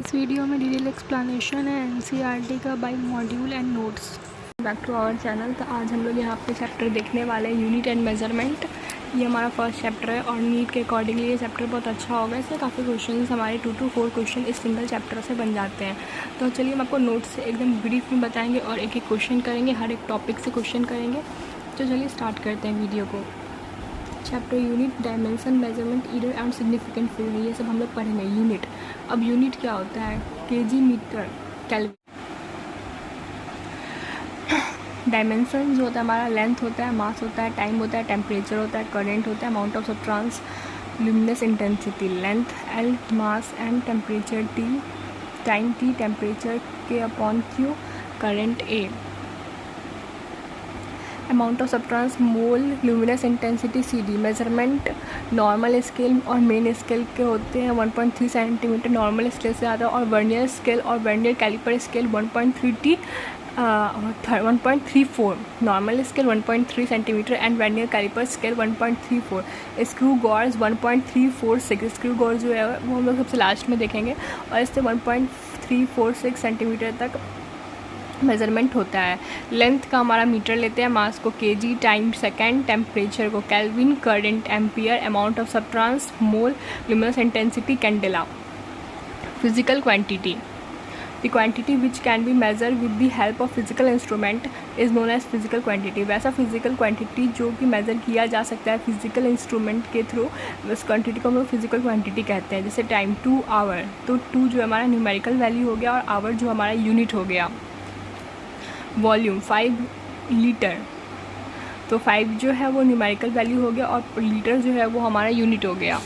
इस वीडियो में detail explanation है एनसीईआरटी का by module and notes. Back to our channel. तो आज हम लोग यहाँ पे चैप्टर देखने वाले हैं यूनिट एंड मेजरमेंट। ये हमारा फर्स्ट चैप्टर है और नीट के अकॉर्डिंगली ये चैप्टर बहुत अच्छा होगा। इससे काफ़ी क्वेश्चन हमारे 2 to 4 क्वेश्चन इस सिंगल चैप्टर से बन जाते हैं। तो चलिए हम आपको नोट्स से एकदम ब्रीफ में बताएंगे और एक एक क्वेश्चन करेंगे, हर एक टॉपिक से क्वेश्चन करेंगे। तो चलिए स्टार्ट करते हैं वीडियो को। Chapter unit, dimension, measurement, error and significant field, ये सब हम लोग पढ़ेंगे। यूनिट, अब यूनिट क्या होता है? KG, metre, kelvin. डायमेंशन जो होता है हमारा, लेंथ होता है, मास होता है, टाइम होता है, टेम्परेचर होता है, करंट होता है, amount of substance, luminous intensity, length L, mass and temperature T, time T, temperature के upon Q, current A, amount of substance mole, luminous intensity C D. Measurement normal scale और main scale के होते हैं 1.3 centimetre normal scale से ज़्यादा, और vernier scale और vernier calliper scale 1.34, normal scale 1.3 centimetre and vernier calliper scale 1.34। Screw gauge 1.346, screw gauge जो है वो हम लोग सबसे लास्ट में देखेंगे, और इससे 1.346 सेंटीमीटर तक मेज़रमेंट होता है। लेंथ का हमारा मीटर लेते हैं, मास को केजी, टाइम सेकंड, टेम्परेचर को kelvin, current ampere, amount of substance mole, luminous intensity candela. Physical quantity, the quantity which can be measure with the help of physical instrument is known as physical quantity. वैसा physical quantity जो कि measure किया जा सकता है physical instrument के through, उस quantity को हम लोग फिजिकल क्वांटिटी कहते हैं। जैसे टाइम 2 आवर, तो 2 जो हमारा न्यूमेरिकल वैल्यू हो गया और आवर जो हमारा यूनिट हो गया। वॉल्यूम 5 लीटर, तो 5 जो है वो न्यूमेरिकल वैल्यू हो गया और लीटर जो है वो हमारा यूनिट हो गया।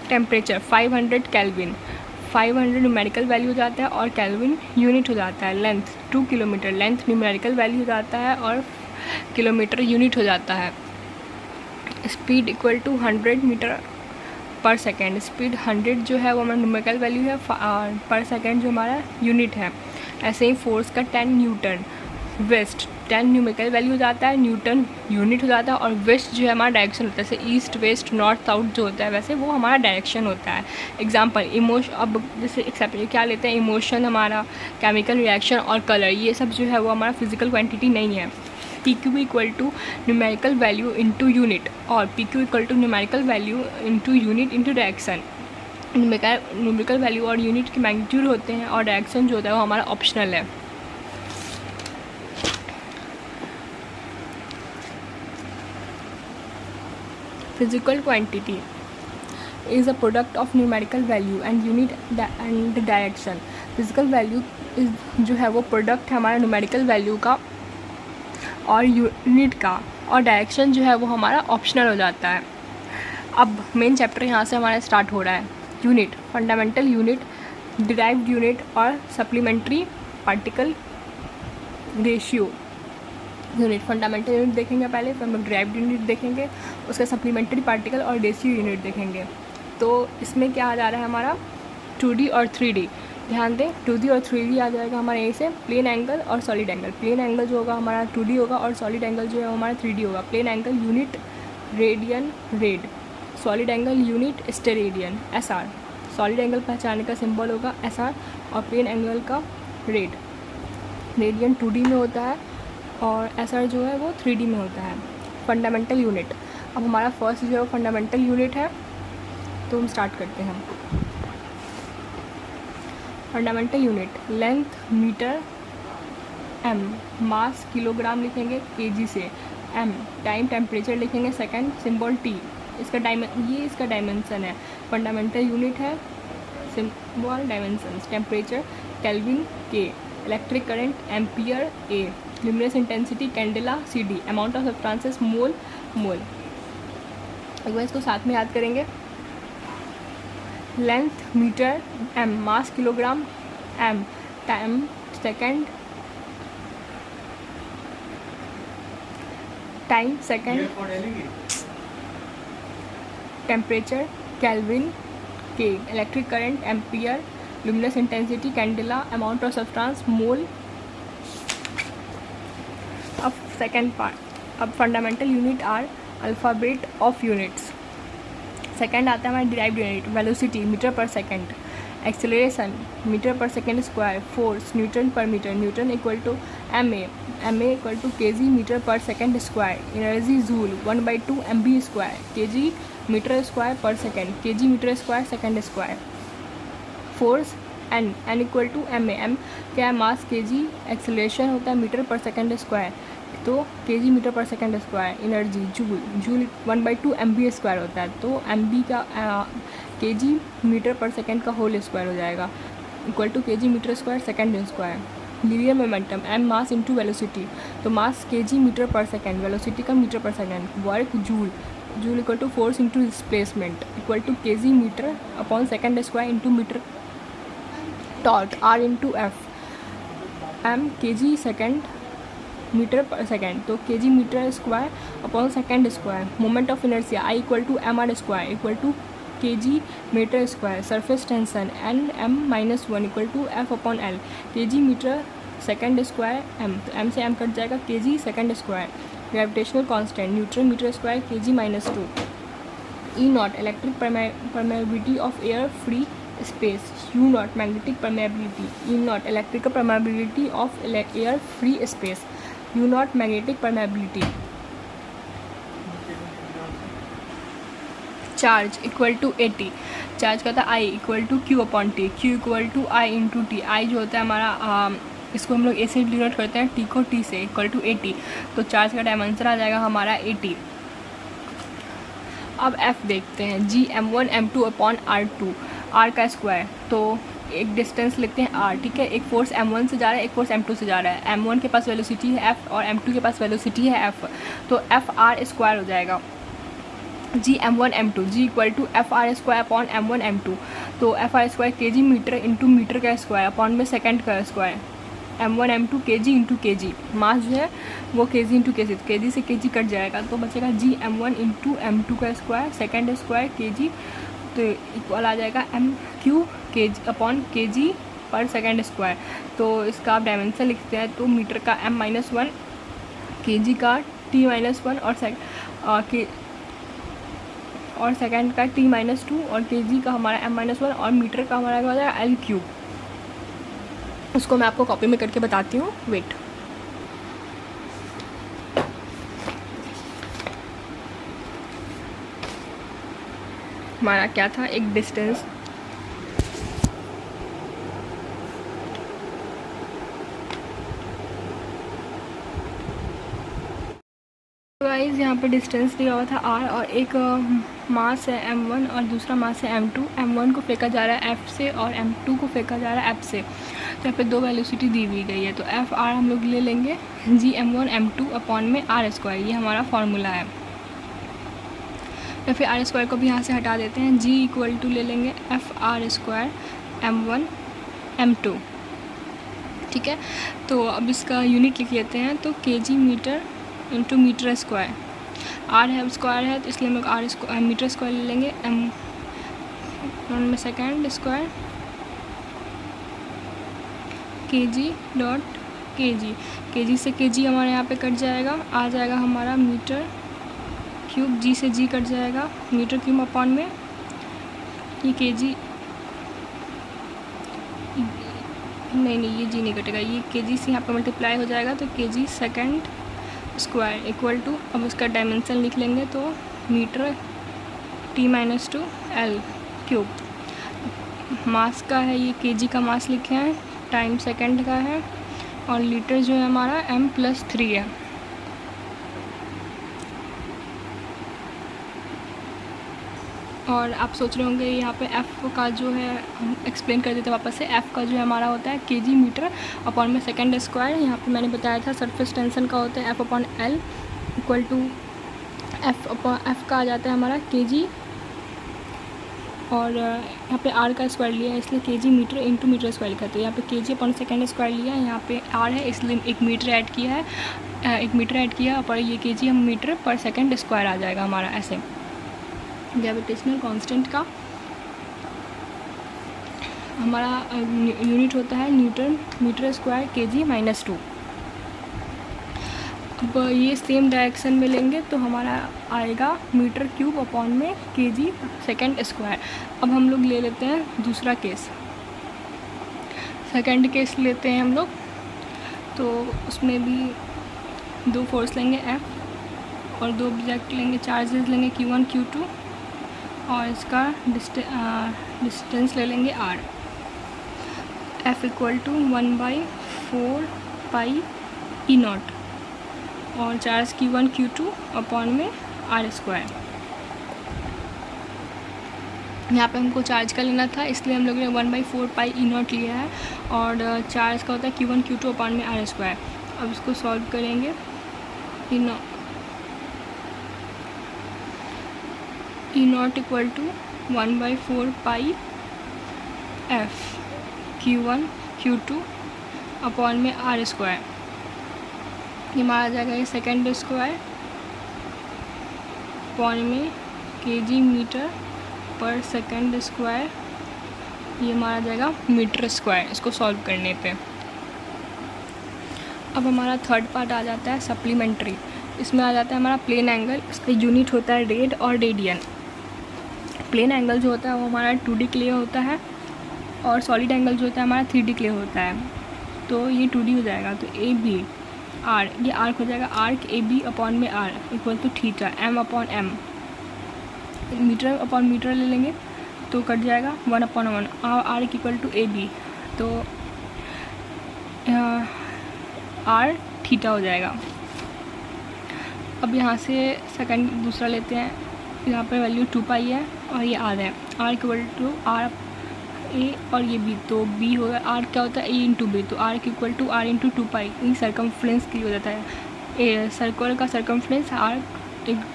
टेम्परेचर 500 केल्विन, 500 न्यूमेरिकल वैल्यू हो जाता है और केल्विन यूनिट हो जाता है। Length 2 kilometre, length numerical value हो जाता है और किलोमीटर यूनिट हो जाता है। स्पीड इक्वल टू 100 मीटर पर सेकेंड, स्पीड 100 जो है वो हमारा न्यूमेरिकल वैल्यू है, पर सेकेंड जो हमारा यूनिट है। ऐसे ही फोर्स का 10 न्यूटन, वेस्ट 10 न्यूमेरिकल वैल्यू हो जाता है, न्यूटन यूनिट हो जाता है, और वेस्ट जो है हमारा डायरेक्शन होता है। जैसे ईस्ट वेस्ट नॉर्थ साउथ जो होता है वैसे वो हमारा डायरेक्शन होता है। एग्जाम्पल इमोशन, अब जैसे एक्सेप्ट क्या लेते हैं, इमोशन हमारा, केमिकल रिएक्शन और कलर, ये सब जो है वो हमारा फिजिकल क्वान्टिटी नहीं है। P Q equal to numerical value into unit, और P Q equal to numerical value into unit into direction. Numerical value और यूनिट की मैग्नीट्यूड होते हैं और डायरेक्शन जो होता है वो हमारा ऑप्शनल है। Physical quantity is a product of numerical value and unit and direction। Physical value जो है वो प्रोडक्ट है हमारा न्यूमेरिकल वैल्यू का और यूनिट का, और डायरेक्शन जो है वो हमारा ऑप्शनल हो जाता है। अब मेन चैप्टर यहाँ से हमारा स्टार्ट हो रहा है। Unit, fundamental unit, derived unit और supplementary particle ratio. Unit, fundamental unit देखेंगे पहले, फिर हम लोग डिराइव्ड यूनिट देखेंगे, उसका सप्लीमेंट्री पार्टिकल और रेशियो यूनिट देखेंगे। तो इसमें क्या आ जा रहा है हमारा 2D और 3D। ध्यान दें, 2D और 3D आ जाएगा हमारे यहीं से, प्लेन एंगल और सॉलिड एंगल। प्लेन एंगल जो होगा हमारा 2D होगा और सॉलिड एंगल जो है हमारा 3D होगा। Plane angle unit radian rad, solid angle unit steradian SR। Solid angle पहचानने का सिंबल होगा SR और प्लेन एंगल का रेड। रेडियन 2D में होता है और SR जो है वो 3D में होता है। फंडामेंटल यूनिट, अब हमारा फर्स्ट जो है फंडामेंटल यूनिट है, तो हम स्टार्ट करते हैं। Fundamental unit, length metre m, mass kilogram लिखेंगे केजी से, m, टाइम टेम्परेचर लिखेंगे सेकंड, सिंबल t। इसका ये इसका डायमेंशन है। फंडामेंटल यूनिट है, symbol dimension, temperature kelvin k, electric current ampere a, luminous intensity candela CD, amount of substances mole. एक बार इसको साथ में याद करेंगे। Length metre m, mass kilogram m, time second, time second, temperature kelvin K, electric current ampere, luminous intensity candela, amount of substance mole. अब second part, अब fundamental unit are alphabet of units. Second आता है हमारा derived unit velocity metre per second, acceleration metre per second square, force newton per metre, newton equal to M A equal to K G metre per second square, energy joule 1/2 MB square, के G metre square per second, K G metre square second square, force N equal to M क्या है मास K जी, acceleration होता है metre per second square तो K G metre per second square, energy joule 1/2 MB square होता है तो MB का K G metre per second का होल स्क्वायर हो जाएगा equal to K G metre square second square. Linear momentum M mass into velocity, तो mass K G metre per second, velocity का metre per second, work joule equal to force into displacement equal to K G metre upon second square into metre, torque R into F M K G second metre पर second तो K G metre square upon second square, moment of inertia I equal to M R square equal to K G metre square, surface tension N(m)-1 equal to F upon L, K G metre second square M, तो M से M cut जाएगा K G second square, gravitational constant newton metre square के G -2, E not electric permeability of air free space, U naught magnetic permeability, E naught electrical permeability of air free space, U naught magnetic permeability. Charge equal to 80, charge का था I equal to Q upon T, Q equal to I into T, I जो होता है हमारा इसको हम लोग ए से डिनोट करते हैं टी को टी से इक्वल टू 80, तो चार्ज का डायमेंशन आ जाएगा हमारा 80। अब एफ देखते हैं जी m1 m2 upon r2, r का स्क्वायर, तो एक डिस्टेंस लिखते हैं r, ठीक है, एक फोर्स m1 से जा रहा है एक फोर्स m2 से जा रहा है, m1 के पास वेलोसिटी है f और m2 के पास वेलोसिटी है f, तो एफ आर स्क्वायर हो जाएगा G m1 m2, G equal to F R square upon m1 m2, तो एफ आर स्क्वायर के जी मीटर इंटू मीटर का स्क्वायर अपॉन में सेकेंड का स्क्वायर, m1 m2 के जी इंटू के जी, मास जो है वो के जी इंटू के जी से के जी कट जाएगा तो बचेगा जी m1 इंटू m2 का स्क्वायर सेकेंड स्क्वायर के जी, तो इक्वल आ जाएगा एम क्यू के जी अपॉन के जी पर सेकेंड स्क्वायर, तो इसका आप डायमेंशन लिखते हैं तो मीटर का m-1, के जी का t-1 और सेकेंड का t-2 और के जी का हमारा m-1 और मीटर का हमारा क्या हो जाएगा एल क्यूब। उसको मैं आपको कॉपी में करके बताती हूँ, वेट। हमारा क्या था एक डिस्टेंस गाइस, यहाँ पे डिस्टेंस दिया हुआ था r और एक मास है m1 और दूसरा मास है m2, m1 को फेंका जा रहा है f से और m2 को फेंका जा रहा है f से, तो यहाँ पे दो वेलोसिटी दी हुई गई है तो एफ आर हम लोग ले लेंगे जी m1 m2 अपॉन में r स्क्वायर, ये हमारा फार्मूला है। या फिर r स्क्वायर को भी यहाँ से हटा देते हैं, g इक्वल टू ले लेंगे F R square m1 m2, ठीक है। तो अब इसका यूनिट लिख लेते हैं, तो K G metre into metre square, R है स्क्वायर है तो इसलिए हम लोग आर स्क्वायर मीटर स्क्वायर ले लेंगे, एम में सेकेंड स्क्वायर के जी डॉट के जी से के जी हमारे यहाँ पे कट जाएगा, आ जाएगा हमारा मीटर क्यूब, जी से जी कट जाएगा मीटर क्यूब अपॉन में ये के जी, नहीं ये जी नहीं कटेगा, ये के जी से यहाँ पे मल्टीप्लाई हो जाएगा तो K G second square equal to, अब उसका डायमेंशन लिख लेंगे तो मीटर t-2 एल क्यूब, मास का है ये के जी का मास लिखे हैं, टाइम सेकंड का है और लीटर जो है हमारा m+3 है। और आप सोच रहे होंगे यहाँ पे f का जो है एक्सप्लेन कर देते हैं वापस से, f का जो है हमारा होता है के जी मीटर अपॉन में सेकेंड स्क्वायर, यहाँ पे मैंने बताया था सरफेस टेंशन का होता है f upon L equal to F का आ जाता है हमारा के जी और यहाँ पे r का स्क्वायर लिया है इसलिए के G metre into metre square लिखा है, तो यहाँ पे के जी अपॉन सेकेंड स्क्वायर लिया है, यहाँ पे r है इसलिए एक मीटर ऐड किया है, एक मीटर ऐड किया और ये के जी हम मीटर पर सेकेंड स्क्वायर आ जाएगा हमारा ऐसे। ग्रेविटेशनल कांस्टेंट का हमारा यूनिट होता है न्यूटन मीटर स्क्वायर के जी -2। अब ये सेम डायरेक्शन में लेंगे तो हमारा आएगा मीटर क्यूब अपॉन में केजी सेकंड स्क्वायर। अब हम लोग ले लेते हैं दूसरा केस, सेकंड केस लेते हैं हम लोग। तो उसमें भी दो फोर्स लेंगे F और दो ऑब्जेक्ट लेंगे, चार्जेस लेंगे Q1 Q2 और इसका डिस्टेंस ले लेंगे R। F equal to 1/4 pi E0 और चार्ज Q1 Q2 अपॉन में R²। यहाँ पे हमको चार्ज का लेना था, इसलिए हम लोग ने 1/4 पाई E0 लिया है और चार्ज का होता है Q1 Q2 अपॉन में R²। अब इसको सॉल्व करेंगे। E0 equal to 1/4 pi F Q1 Q2 upon में R²। ये मारा जाएगा ये सेकेंड स्क्वायर अपॉन में केजी मीटर पर सेकेंड स्क्वायर, ये मारा जाएगा मीटर स्क्वायर इसको सॉल्व करने पे। अब हमारा थर्ड पार्ट आ जाता है सप्लीमेंट्री। इसमें आ जाता है हमारा प्लेन एंगल, इसका यूनिट होता है रेड और रेडियन। प्लेन एंगल जो होता है वो हमारा 2D के लिए होता है और सॉलिड एंगल जो होता है हमारा 3D के लिए होता है। तो ये 2D हो जाएगा, तो ए बी आर, ये आर्क हो जाएगा आर्क ए बी अपॉन में R equal to theta M upon M. Metre upon metre ले लेंगे तो कट जाएगा 1/1 R equal to A B, तो आर थीटा हो जाएगा। अब यहाँ से सेकंड दूसरा लेते हैं, यहाँ पे वैल्यू 2 पाई है और ये आर है, are equal to R A और ये बी, तो बी होगा आर क्या होता है ए इंटू बी, तो R equal to R into 2 pi. ये सर्कमफ्रेंस के लिए हो जाता है, ए सर्कल का सर्कमफ्रेंस आर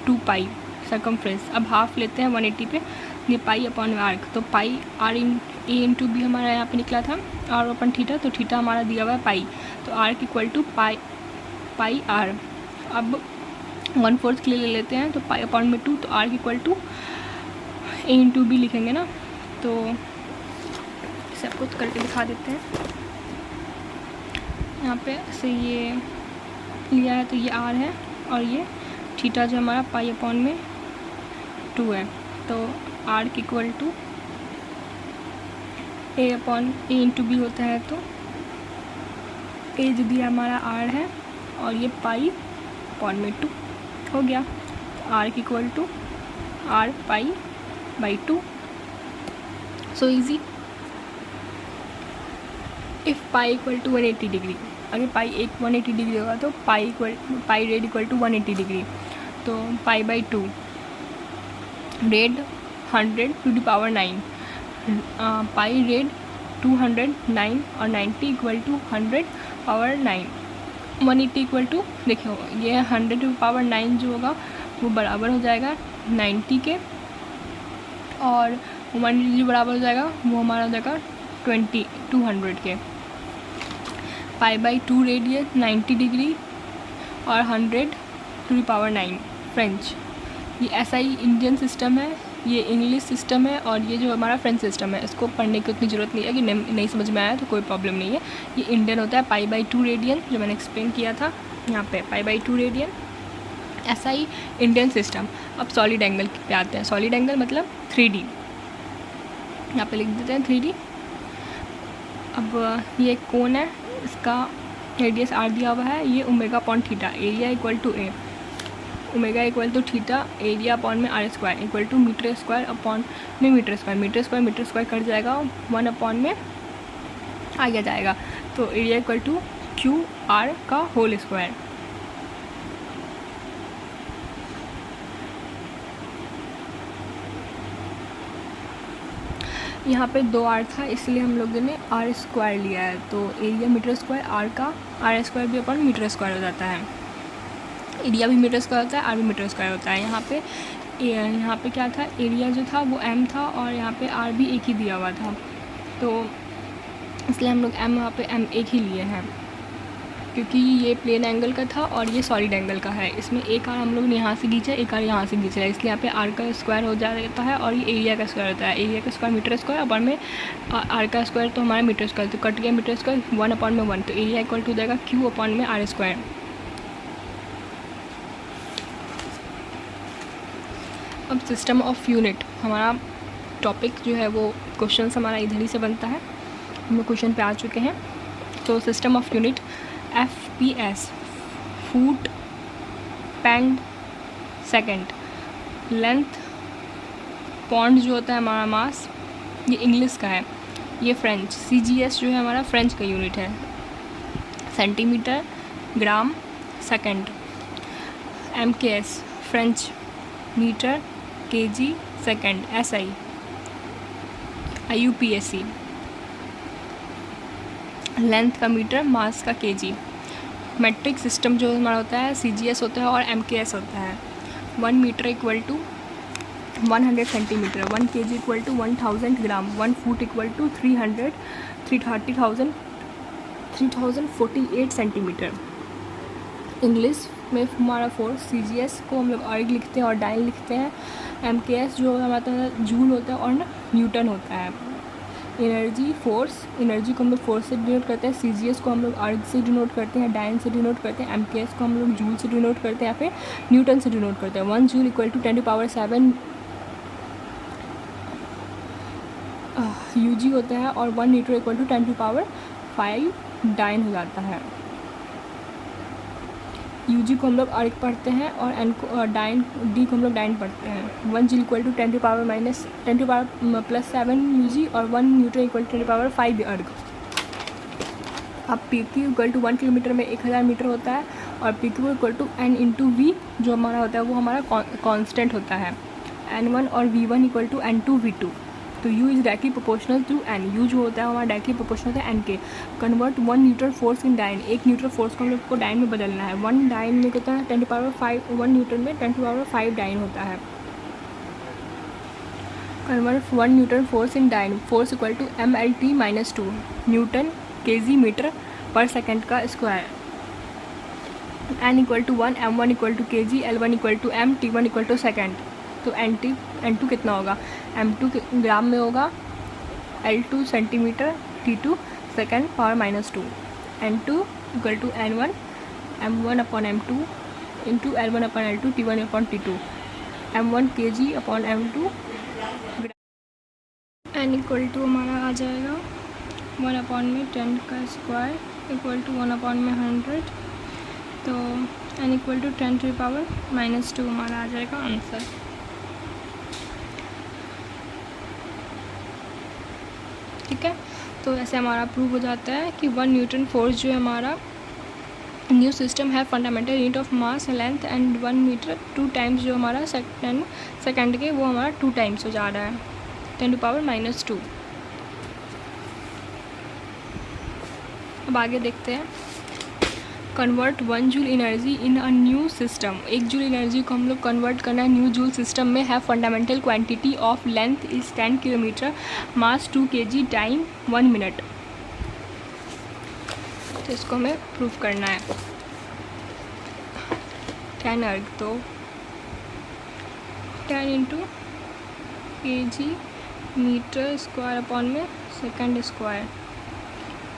2 पाई सर्कमफ्रेंस। अब हाफ लेते हैं 180 पे, ये पाई अपॉन आर्क, तो pi R in A into B हमारा यहाँ पे निकला था आर अपन थीटा, तो थीटा हमारा दिया हुआ है पाई, तो arc equal to pi R. अब 1/4 के लिए ले लेते हैं, तो पाई अपॉन में 2, तो arc equal to A into B लिखेंगे ना, तो इसे आपको करके दिखा देते हैं। यहाँ पे से ये लिया है तो ये आर है और ये थीटा जो हमारा पाई अपॉन में 2 है, तो arc equal to A upon A into B होता है, तो ए जो दिया हमारा आर है और ये पाई अपॉन में 2 हो गया, तो arc equal to R pi by 2। So easy. If pi equal to 180 degree, अगर पाई 180 डिग्री होगा तो pi rad equal to 180 degree, तो pi by 2 rad 100 to the power 9, pi rad 209 और 90 equal to 100 power 9। 180 equal to देखो ये 100 to power 9 जो होगा वो बराबर हो जाएगा 90 के, और 180 जो बराबर हो जाएगा वो हमारा हो जाएगा 200 के। पाई बाई 2 रेडियस 90 डिग्री और 100 टू द पावर 9 फ्रेंच। ये ऐसा ही इंडियन सिस्टम है, ये इंग्लिश सिस्टम है और ये जो हमारा फ्रेंच सिस्टम है, इसको पढ़ने की उतनी ज़रूरत नहीं है कि नहीं समझ में आया तो कोई प्रॉब्लम नहीं है। ये इंडियन होता है पाई बाई 2 रेडियन जो मैंने एक्सप्लेन किया था यहाँ पे, पाई बाई 2 रेडियन, ऐसा ही इंडियन सिस्टम। अब सॉलिड एंगल पे आते हैं। सॉलिड एंगल मतलब 3D, यहाँ पे लिख देते हैं 3D। अब ये एक कोन है, इसका रेडियस आर दिया हुआ है, ये omega upon theta, area equal to A, omega equal to theta, area upon में R square equal to metre square upon में मीटर स्क्वायर कट जाएगा, 1 अपॉन में आ जाएगा, तो area equal to Q R का होल स्क्वायर। यहाँ पे 2 आर था इसलिए हम लोगों ने आर स्क्वायर लिया है, तो एरिया मीटर स्क्वायर आर का आर स्क्वायर भी अपन मीटर स्क्वायर हो जाता है, एरिया भी मीटर स्क्वायर होता है, आर भी मीटर स्क्वायर होता है। यहाँ पे क्या था, एरिया जो था वो m था और यहाँ पे आर भी एक ही दिया हुआ था, तो इसलिए हम लोग m यहाँ पे m एक ही लिए हैं, क्योंकि ये प्लेन एंगल का था और ये सॉलिड एंगल का है। इसमें एक आर हम लोग ने यहाँ से खींचा, एक आर यहाँ से खींचा है, इसलिए यहाँ पे आर का स्क्वायर हो जाता है और ये एरिया का स्क्वायर होता है। एरिया का स्क्वायर मीटर स्क्वायर अपॉन में आर का स्क्वायर, तो हमारा मीटर स्क्वायर, तो कट गया मीटर स्क्वायर 1 अपॉन में 1, तो एरिया इक्वल टू हो जाएगा क्यू अपॉन में आर स्क्वायर। अब सिस्टम ऑफ यूनिट, हमारा टॉपिक जो है वो क्वेश्चन हमारा इधर ही से बनता है, हम लोग क्वेश्चन पे आ चुके हैं। तो system of unit FPS, foot panned second, length pond जो होता है हमारा मास, ये इंग्लिश का है, ये फ्रेंच। CGS जो है हमारा फ्रेंच का यूनिट है, centimetre, gram, second. MKS French, metre, KG, second. SI IUPAC length का मीटर, मास का KG। मेट्रिक सिस्टम जो हमारा होता है CGS होता है और MKS होता है। 1 metre equal to 100 centimetre, 1 kg equal to 1000 gram, 1 foot equal to 3048 centimetre. English में हमारा फोर्स, CGS को हम लोग अर्ग लिखते हैं और डाइन लिखते हैं। MKS जो हमारा जूल होता है और न्यूटन होता है। एनर्जी फोर्स, एनर्जी को हम लोग फोर्स से डिनोट करते हैं। CGS को हम लोग अर्ग से डिनोट करते हैं, डाइन से डिनोट करते हैं। MKS को हम लोग जूल से डिनोट करते हैं या फिर न्यूटन से डिनोट करते हैं। 1 जूल इक्वल टू 10⁻7 UG होता है और 1 लीटर इक्वल टू 10⁵ डाइन हो जाता है। UG को हम लोग अर्ग पढ़ते हैं और N को D को हम लोग डाइन पढ़ते हैं। 1 जूल इक्वल टू 10⁻7 UG और 1 न्यूटन इक्वल टू 10⁵ अर्ग। अब PQ इक्वल टू 1 किलोमीटर में 1000 मीटर होता है और PQ equal to N into V जो हमारा होता है वो हमारा कांस्टेंट होता है। N1 और V1 equal to N2 V2। तो U is directly proportional to N। U जो होता है हमारा डायरेक्टली प्रोपोर्शनल है N के। Convert 1 newton force in dyne, 1 newton force को हम लोग को डाइन में बदलना है। 1 डाइन में कितना है 10⁵, 1 न्यूटन में 10⁵ डाइन होता है। Convert 1 newton force in dyne, force equal to MLT-2 newton KG metre पर सेकेंड का square. N equal to 1, M1 equal to KG, L1 equal to M, T1 equal to second. तो N2 कितना होगा, M2 gram में होगा, L2 centimetre, T2 second power -2। N2 equal to N1 M1 upon M2 into L1 upon L2 T1 upon T2, M1 KG upon M2। N equal to हमारा आ जाएगा 1 upon में 10 का square equal to 1 upon में 100। तो N equal to 10⁻² हमारा आ जाएगा answer. ठीक है, तो ऐसे हमारा प्रूव हो जाता है कि 1 न्यूटन फोर्स जो है हमारा न्यू सिस्टम है fundamental unit of mass length and 1 metre 2 times जो हमारा सेकेंड के वो हमारा 2 टाइम्स हो जा रहा है 10⁻²। अब आगे देखते हैं। Convert 1 joule energy in a new system, 1 joule energy को हम लोग कन्वर्ट करना है न्यू जूल सिस्टम में। है fundamental quantity of length is 10 kilometre, mass 2 kg, time 1 minute. तो इसको हमें प्रूव करना है। 10 अर्ग, तो 10 into KG metre square upon में second square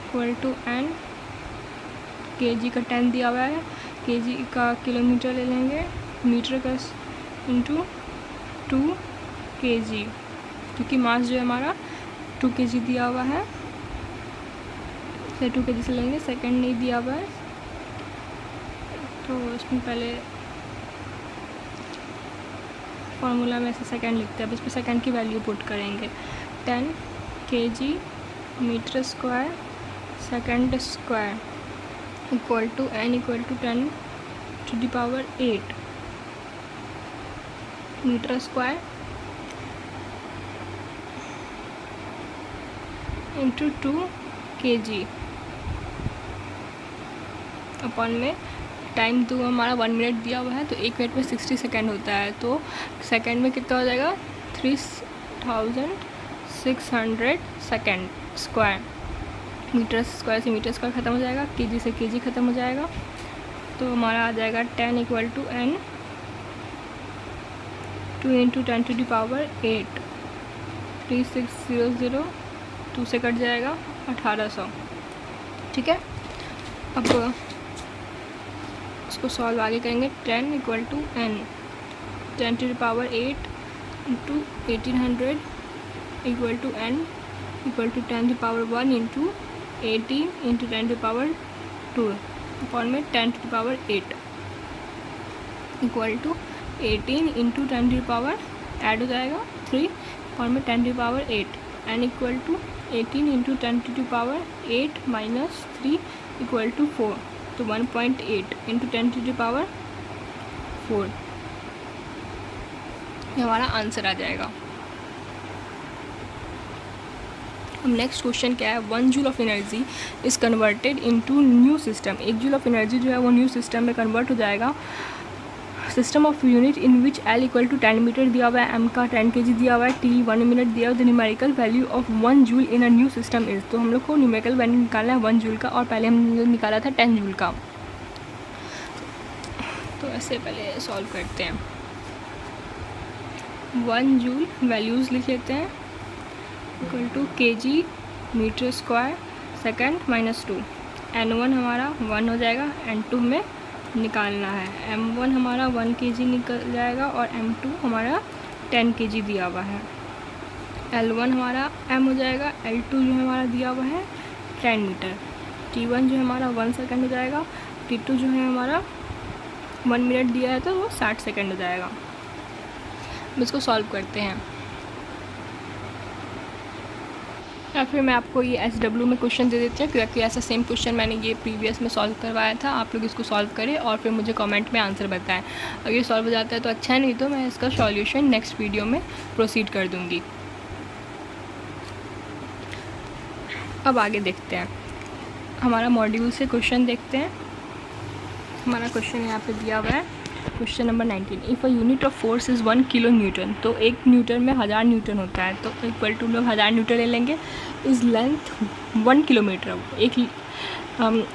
equal to N। KG का 10 दिया हुआ है, KG का किलोमीटर ले लेंगे, मीटर का इंटू 2 kg, क्योंकि मास जो है हमारा 2 kg दिया हुआ है, से 2 kg से लेंगे, सेकंड नहीं दिया हुआ है। तो इसमें पहले फार्मूला में से सेकंड लिखते हैं, अब इसमें सेकंड की वैल्यू पुट करेंगे। 10 kg metre square second square equal to N equal to 10⁸ metre square into 2 kg upon में टाइम तो हमारा 1 मिनट दिया हुआ है, तो 1 मिनट में 60 सेकेंड होता है। तो सेकेंड में कितना हो जाएगा 3600 सेकेंड स्क्वायर। मीटर स्क्वायर से मीटर स्क्वायर ख़त्म हो जाएगा, केजी से केजी ख़त्म हो जाएगा। तो हमारा आ जाएगा 10 इक्वल टू N 2 इंटू 10⁸ 3600 2 से कट जाएगा 1800। ठीक है, अब उसको सॉल्व आगे करेंगे। 10 equal to N 10⁸ into 1800 equal to n equal to 10⁻1 into 18 into 10⁻2 upon में 10⁸ इक्वल टू 18 इंटू 10 ऐड हो जाएगा 3 अपॉन में 10⁸ N equal to 18 into 10⁸ minus 3 equal to 4, तो 1.8 इंटू 10⁻4 ये हमारा आंसर आ जाएगा। अब नेक्स्ट क्वेश्चन क्या है, 1 joule of energy is converted into new system. 1 joule of energy जो है वो न्यू सिस्टम में कन्वर्ट हो जाएगा। System of unit in which L इक्वल टू 10 मीटर दिया हुआ है, M का 10 kg दिया हुआ है, T 1 मिनट दिया हुआ है। The numerical value of 1 joule in a new system is, तो हम लोग को न्यूमेरिकल वैल्यू निकालना है 1 जूल का, और पहले हमने निकाला था 10 जूल का। तो ऐसे पहले सॉल्व करते हैं। 1 जूल वैल्यूज़ लिख लेते हैं equal to kg metre square second minus 2। N1 हमारा 1 हो जाएगा, N2 में निकालना है। M1 हमारा 1 kg निकल जाएगा और M2 हमारा 10 kg दिया हुआ है। L1 हमारा M हो जाएगा, L2 जो हमारा दिया हुआ है 10 मीटर। T1 जो हमारा 1 सेकेंड हो जाएगा, T2 जो है हमारा 1 मिनट दिया है तो वो 60 सेकेंड हो जाएगा। अब इसको सॉल्व करते हैं, या फिर मैं आपको ये SW में क्वेश्चन दे देती हूँ, क्योंकि ऐसा सेम क्वेश्चन मैंने ये प्रीवियस में सॉल्व करवाया था। आप लोग इसको सॉल्व करें और फिर मुझे कमेंट में आंसर बताएं। अगर ये सॉल्व हो जाता है तो अच्छा है, नहीं तो मैं इसका सॉल्यूशन नेक्स्ट वीडियो में प्रोसीड कर दूँगी। अब आगे देखते हैं, हमारा मॉड्यूल से क्वेश्चन देखते हैं। हमारा क्वेश्चन यहाँ पर दिया हुआ है, question number 19। If a unit of force is 1 kilo Newton, तो 1 न्यूटन में 1000 न्यूटन होता है, तो इक्वल टू लोग 1000 न्यूटन ले लेंगे। इज़ लेंथ 1 किलोमीटर,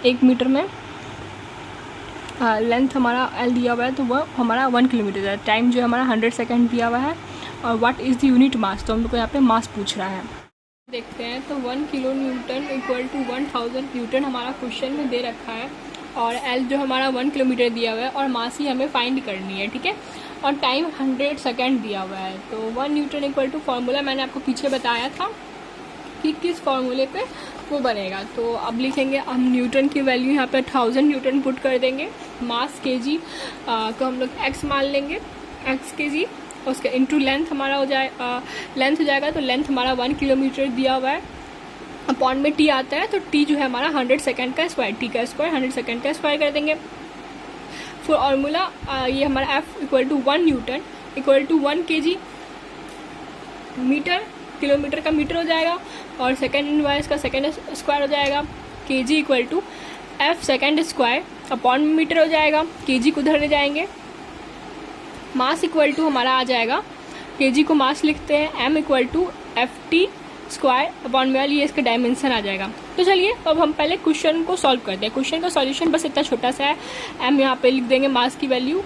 एक मीटर में लेंथ हमारा L दिया हुआ है, तो वह हमारा 1 किलोमीटर है। टाइम जो है हमारा 100 सेकेंड दिया हुआ है, और what is the unit mass, तो हम लोग को यहाँ पे मास पूछ रहा है। देखते हैं, तो 1 kilo newton equal to 1000 newton हमारा क्वेश्चन में दे रखा है, और L जो हमारा 1 किलोमीटर दिया हुआ है, और मास ही हमें फाइंड करनी है, ठीक है। और टाइम 100 सेकेंड दिया हुआ है, तो 1 न्यूटन इक्वल टू फार्मूला मैंने आपको पीछे बताया था कि किस फार्मूले पे वो बनेगा। तो अब लिखेंगे हम न्यूटन की वैल्यू यहाँ पे 1000 न्यूटन पुट कर देंगे। मास kg को हम लोग x मान लेंगे, x kg, उसका इंटू लेंथ हमारा हो जाएगा, तो लेंथ हमारा 1 किलोमीटर दिया हुआ है, अपॉन में t आता है, तो t जो है हमारा 100 सेकेंड का स्क्वायर, t का स्क्वायर 100 सेकेंड का स्क्वायर कर देंगे। फॉर्मूला ये हमारा f equal to 1 newton equal to 1 kg metre, kilometre का मीटर हो जाएगा, और सेकेंड इनवर्स का सेकेंड स्क्वायर हो जाएगा। kg equal to f second square upon में मीटर हो जाएगा, kg को उधर ले जाएंगे। मास इक्वल टू हमारा आ जाएगा, kg को मास लिखते हैं, m equal to ft square upon में, ये इसका डायमेंशन आ जाएगा। तो चलिए अब हम पहले क्वेश्चन को सॉल्व करते हैं। क्वेश्चन का सॉल्यूशन बस इतना छोटा सा है, m यहाँ पे लिख देंगे मास की वैल्यू,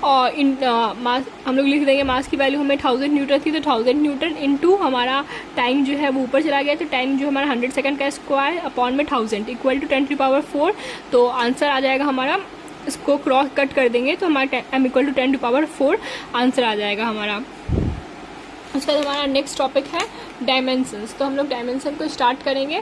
और मास हम लोग लिख देंगे, मास की वैल्यू हमें 1000 न्यूटन थी, तो 1000 न्यूटन इंटू हमारा टाइम जो है वो ऊपर चला गया, तो टाइम जो हमारा 100 सेकेंड का स्क्वायर अपॉन में 1000 इक्वल टू 10⁴, तो आंसर आ जाएगा हमारा। इसको क्रॉस कट कर देंगे तो हमारा m इक्वल टू 10⁴ आंसर आ जाएगा हमारा। उसके बाद हमारा नेक्स्ट टॉपिक है डायमेंशंस। तो हम लोग डायमेंशन को स्टार्ट करेंगे।